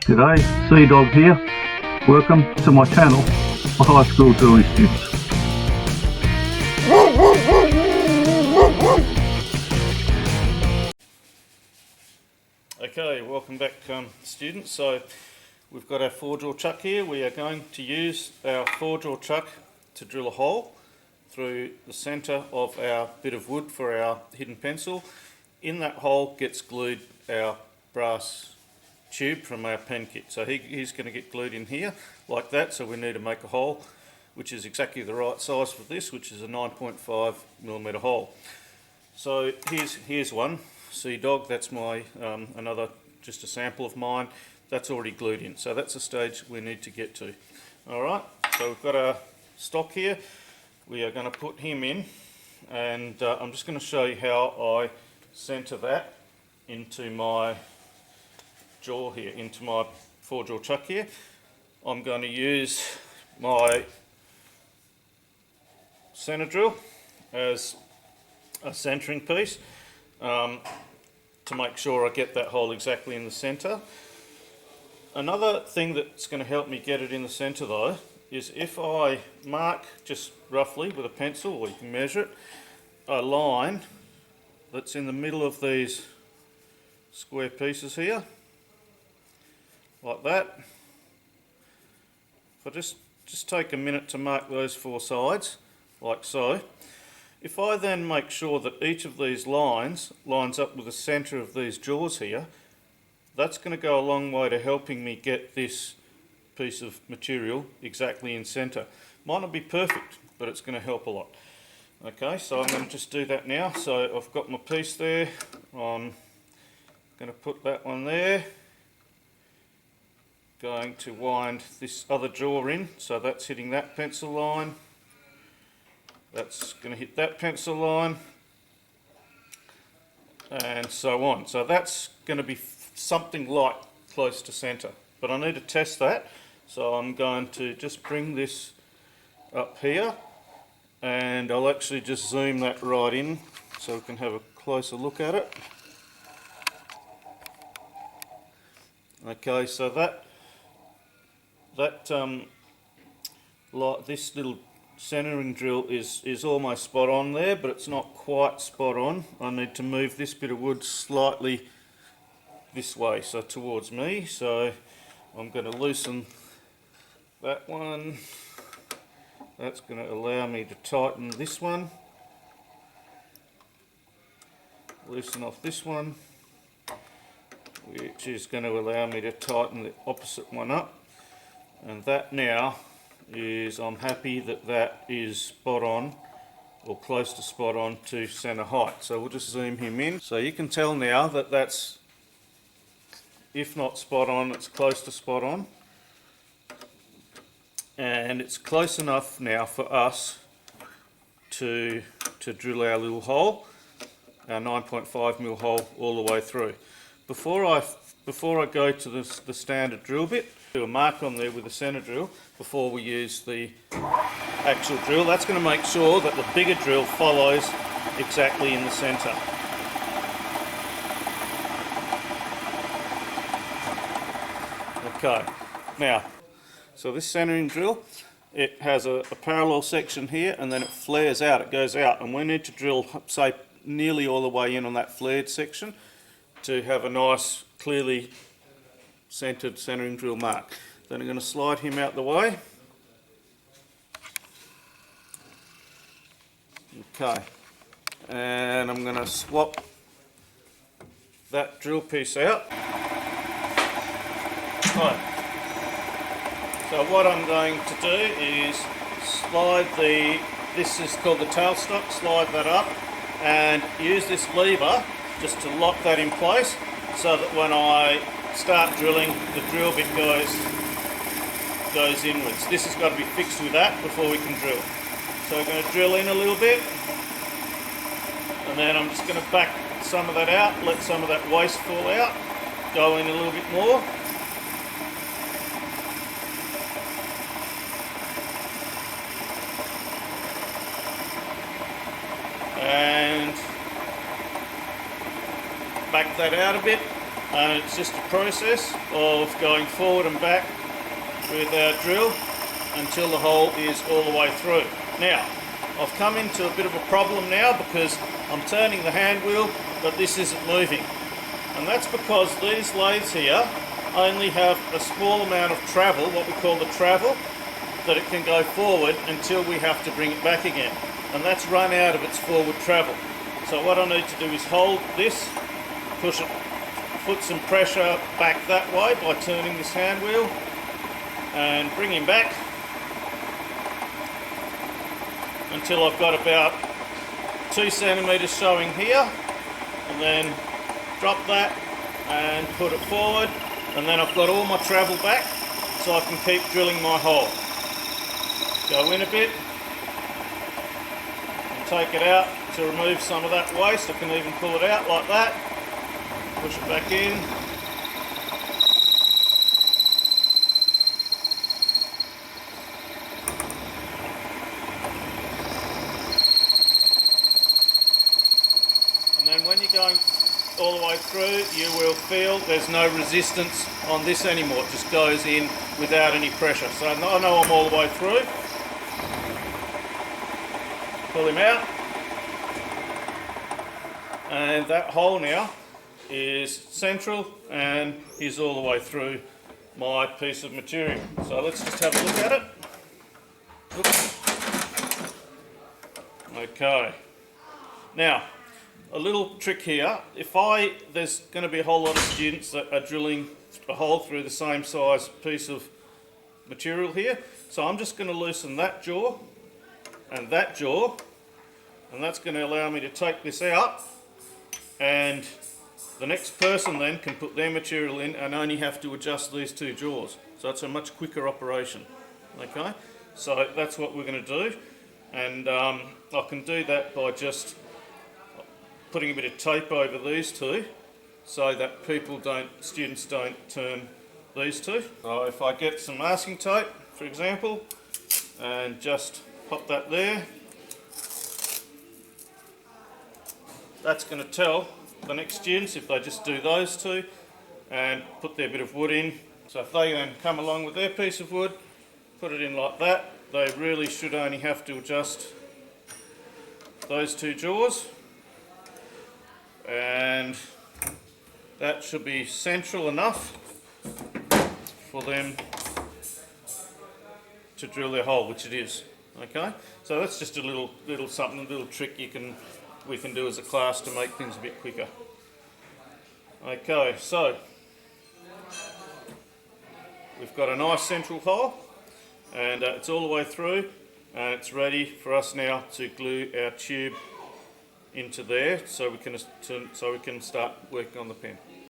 G'day, Sea-Dog here. Welcome to my channel for high school drilling students. Okay, welcome back students. So we've got our 4-jaw chuck here. We are going to use our 4-jaw chuck to drill a hole through the centre of our bit of wood for our hidden pencil. In that hole gets glued our brass tube from our pen kit. So he's going to get glued in here like that, so we need to make a hole which is exactly the right size for this, which is a 9.5mm hole. So here's one, Sea-Dog, that's my another, just a sample of mine, that's already glued in, so that's the stage we need to get to. Alright, so we've got our stock here, we are going to put him in, and I'm just going to show you how I centre that into my jaw here, into my 4-jaw chuck here. I'm going to use my centre drill as a centering piece to make sure I get that hole exactly in the centre. Another thing that's going to help me get it in the centre though is if I mark just roughly with a pencil, or you can measure it, a line that's in the middle of these square pieces here, like that. If I just take a minute to mark those 4 sides, like so. If I then make sure that each of these lines lines up with the centre of these jaws here, that's going to go a long way to helping me get this piece of material exactly in centre. Might not be perfect, but it's going to help a lot. Okay, so I'm going to just do that now. So I've got my piece there, I'm going to put that one there. Going to wind this other jaw in, so that's hitting that pencil line, that's going to hit that pencil line, and so on. So that's going to be something like close to centre, but I need to test that, so I'm going to just bring this up here, and I'll actually just zoom that right in so we can have a closer look at it. Okay, so this little centering drill is almost spot on there, but it's not quite spot on. I need to move this bit of wood slightly this way, so towards me. So I'm going to loosen that one. That's going to allow me to tighten this one. Loosen off this one, which is going to allow me to tighten the opposite one up. And that now is, I'm happy that that is spot on, or close to spot on to centre height. So we'll just zoom him in. So you can tell now that that's, if not spot on, it's close to spot on. And it's close enough now for us to drill our little hole, our 9.5mm hole all the way through. Before I go to the standard drill bit, do a mark on there with the centre drill before we use the actual drill. That's going to make sure that the bigger drill follows exactly in the centre. Okay, now, so this centering drill, it has a parallel section here, and then it flares out, it goes out, and we need to drill, say, nearly all the way in on that flared section to have a nice, clearly centred centering drill mark. Then I'm going to slide him out the way. Okay, and I'm going to swap that drill piece out. Right. So what I'm going to do is slide this is called the tailstock, slide that up and use this lever just to lock that in place, so that when I start drilling, the drill bit goes inwards. This has got to be fixed with that before we can drill. So we're going to drill in a little bit, and then I'm just going to back some of that out, let some of that waste fall out, go in a little bit more. And back that out a bit, and it's just a process of going forward and back with our drill until the hole is all the way through. Now, I've come into a bit of a problem now because I'm turning the hand wheel, but this isn't moving. And that's because these lathes here only have a small amount of travel, what we call the travel, that it can go forward until we have to bring it back again. And that's run out of its forward travel. So what I need to do is hold this, push it, put some pressure back that way by turning this hand wheel and bring him back until I've got about 2 centimetres showing here, and then drop that and put it forward, and then I've got all my travel back so I can keep drilling my hole. Go in a bit and take it out to remove some of that waste. I can even pull it out like that, push it back in. And then when you're going all the way through, you will feel there's no resistance on this anymore. It just goes in without any pressure. So I know I'm all the way through. Pull him out. And that hole now is central and is all the way through my piece of material. So let's just have a look at it. Oops. Okay. Now, a little trick here. There's going to be a whole lot of students that are drilling a hole through the same size piece of material here. So I'm just going to loosen that jaw, and that's going to allow me to take this out, and the next person then can put their material in and only have to adjust these 2 jaws. So it's a much quicker operation. Okay, so that's what we're going to do, and I can do that by just putting a bit of tape over these 2 so that students don't turn these 2. So if I get some masking tape, for example, and just pop that there, that's going to tell the next students if they just do those 2 and put their bit of wood in. So if they then come along with their piece of wood, put it in like that, they really should only have to adjust those 2 jaws, and that should be central enough for them to drill their hole, which it is. Okay, so that's just a little trick we can do as a class to make things a bit quicker. Okay, so we've got a nice central hole, and it's all the way through, and it's ready for us now to glue our tube into there so we can start working on the pen.